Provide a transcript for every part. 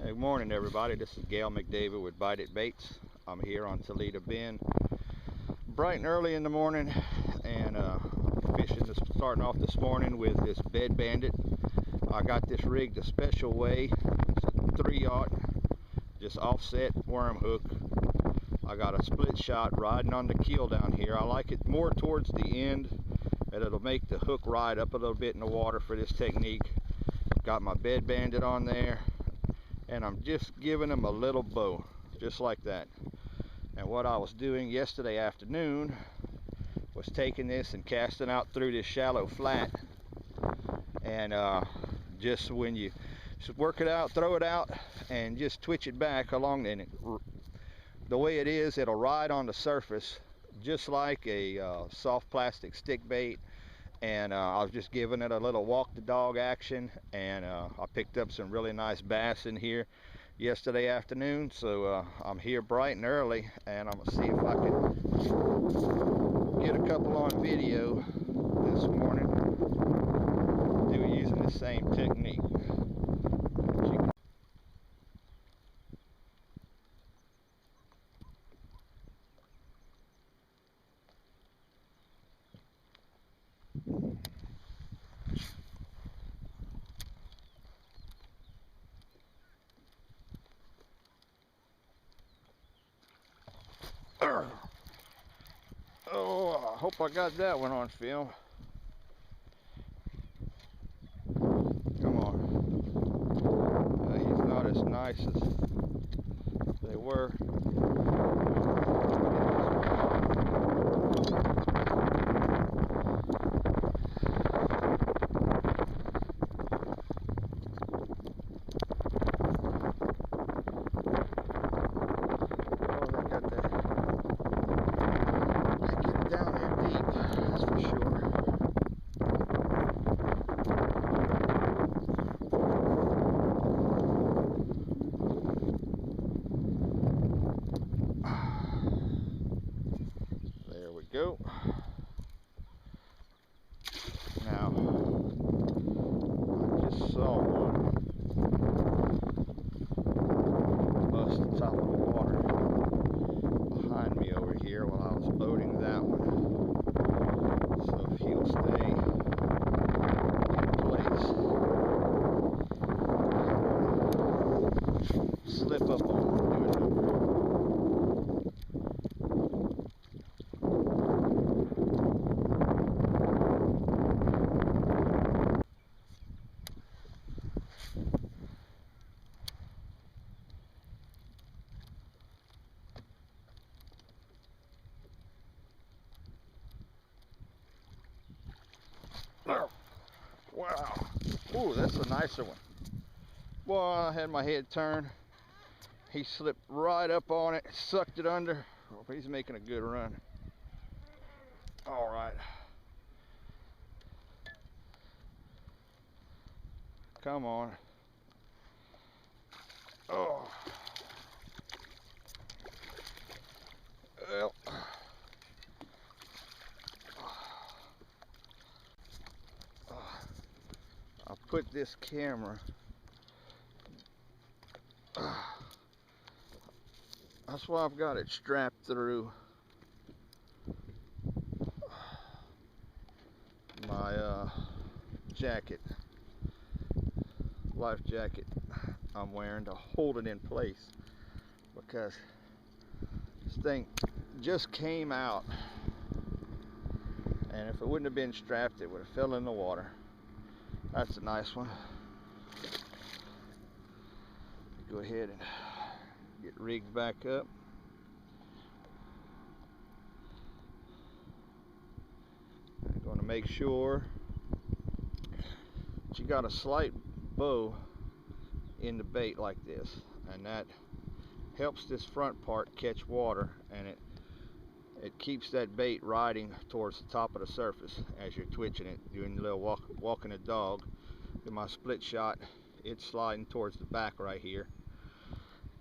Good morning, everybody. This is Gail McDavid with Bandit Baits. I'm here on Toledo Bend, bright and early in the morning, and fishing. Starting off this morning with this Bed Bandit. I got this rigged a special way. It's a 3/0, just offset worm hook. I got a split shot riding on the keel down here. I like it more towards the end, and it'll make the hook ride up a little bit in the water for this technique. Got my Bed Bandit on there, and I'm just giving them a little bow, just like that. And what I was doing yesterday afternoon was taking this and casting out through this shallow flat, and just when you just work it out, throw it out, and just twitch it back along, and the way it is, it'll ride on the surface just like a soft plastic stick bait. And I was just giving it a little walk the dog action, and I picked up some really nice bass in here yesterday afternoon. So I'm here bright and early, and I'm gonna see if I can get a couple on video this morning using the same technique. Oh, I hope I got that one on film. Come on. He's not as nice as they were. There we go. Now, I just saw one bust the top of the water behind me over here while I was boating that one. So if he'll stay in place, slip up on him, do it over. Wow. Ooh, that's a nicer one. Well, I had my head turned. He slipped right up on it, sucked it under. Oh, he's making a good run. All right. Come on. Oh. Well. I'll put this camera. That's why I've got it strapped through my jacket, life jacket I'm wearing to hold it in place, because this thing just came out, and if it wouldn't have been strapped, it would have fell in the water. That's a nice one. Go ahead and get rigged back up. I'm going to make sure that you got a slight bow in the bait like this, and that helps this front part catch water, and it keeps that bait riding towards the top of the surface as you're twitching it, doing a little walking the dog. With my split shot, it's sliding towards the back right here,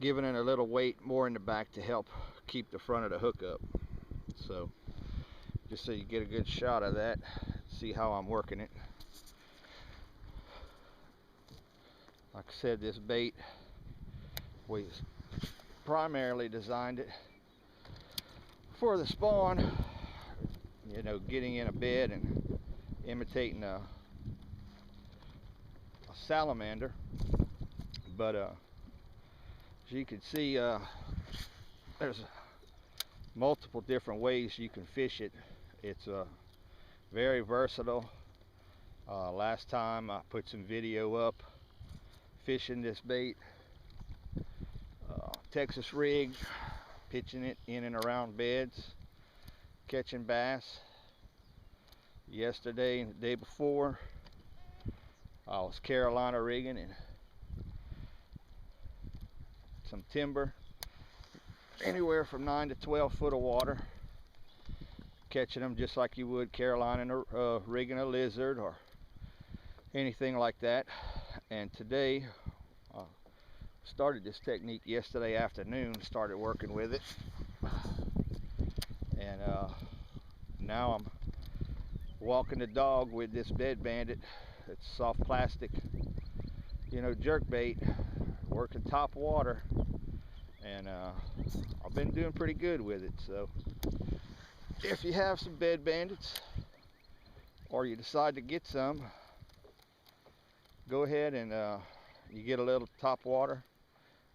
giving it a little weight more in the back to help keep the front of the hook up. So just so you get a good shot of that, see how I'm working it. Like I said, this bait We primarily designed it for the spawn, you know, getting in a bed and imitating a salamander. But as you can see, there's multiple different ways you can fish it. It's very versatile. Last time I put some video up fishing this bait, Texas rig, pitching it in and around beds, catching bass. Yesterday and the day before, I was Carolina rigging in some timber, anywhere from 9 to 12 foot of water, catching them just like you would Carolina rigging a lizard or anything like that. And today, started this technique yesterday afternoon, started working with it, and now I'm walking the dog with this Bed Bandit. It's soft plastic, you know, jerk bait, working top water, and I've been doing pretty good with it. So if you have some Bed Bandits, or you decide to get some, go ahead and you get a little top water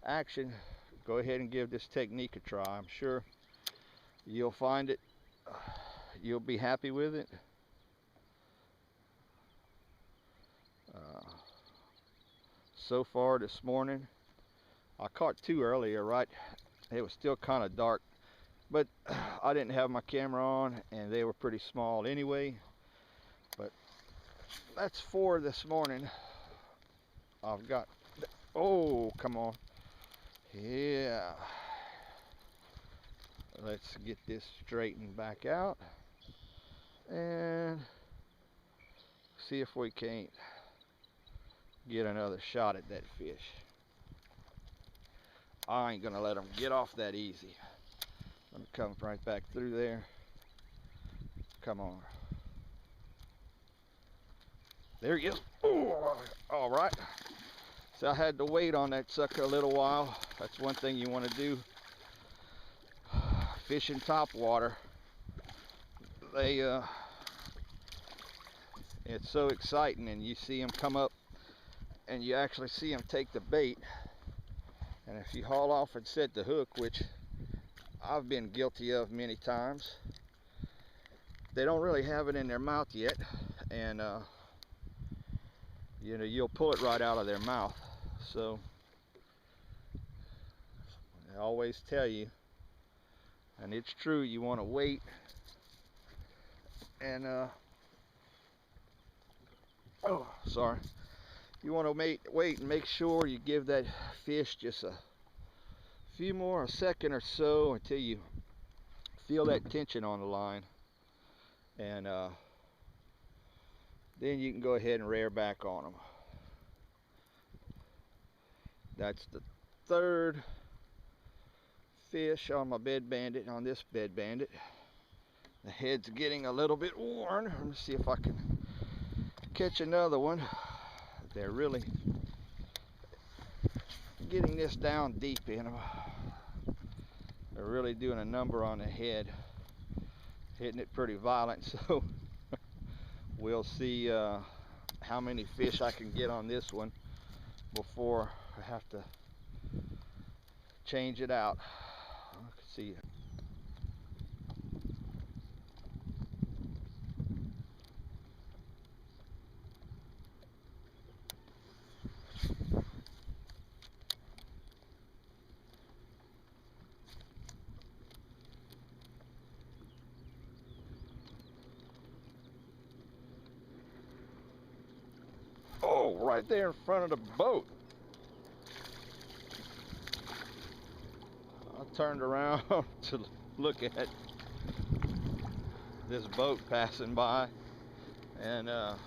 action, go ahead and give this technique a try. I'm sure you'll find it, you'll be happy with it. So far this morning, I caught 2 earlier, right? It was still kind of dark, but I didn't have my camera on and they were pretty small anyway. But that's 4 this morning. I've got, oh, come on. Yeah. Let's get this straightened back out and see if we can't get another shot at that fish. I ain't gonna let them get off that easy. Let me come right back through there. Come on. There you go. All right. So I had to wait on that sucker a little while. That's one thing you want to do. Fishing top water. It's so exciting, and you see them come up and you actually see them take the bait. And if you haul off and set the hook, which I've been guilty of many times, they don't really have it in their mouth yet, and you know, you'll pull it right out of their mouth. So I always tell you, and it's true, you want to wait and oh, sorry. You want to wait and make sure you give that fish just a few more, a second or so, until you feel that tension on the line, and then you can go ahead and rear back on them. That's the 3rd fish on my Bed Bandit, on this Bed Bandit. The head's getting a little bit worn. Let me see if I can catch another one. They're really getting this down deep in them. They're really doing a number on the head, hitting it pretty violent. So we'll see how many fish I can get on this one before I have to change it out. Let's see. Oh, right there in front of the boat. I turned around to look at this boat passing by, and I'm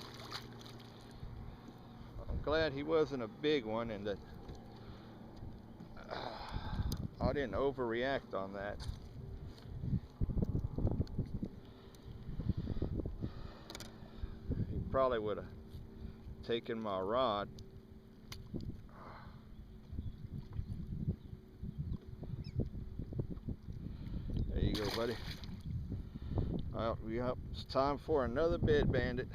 glad he wasn't a big one, and that I didn't overreact on that. He probably would have taken my rod. go, buddy. Well, yep, it's time for another Bed Bandit.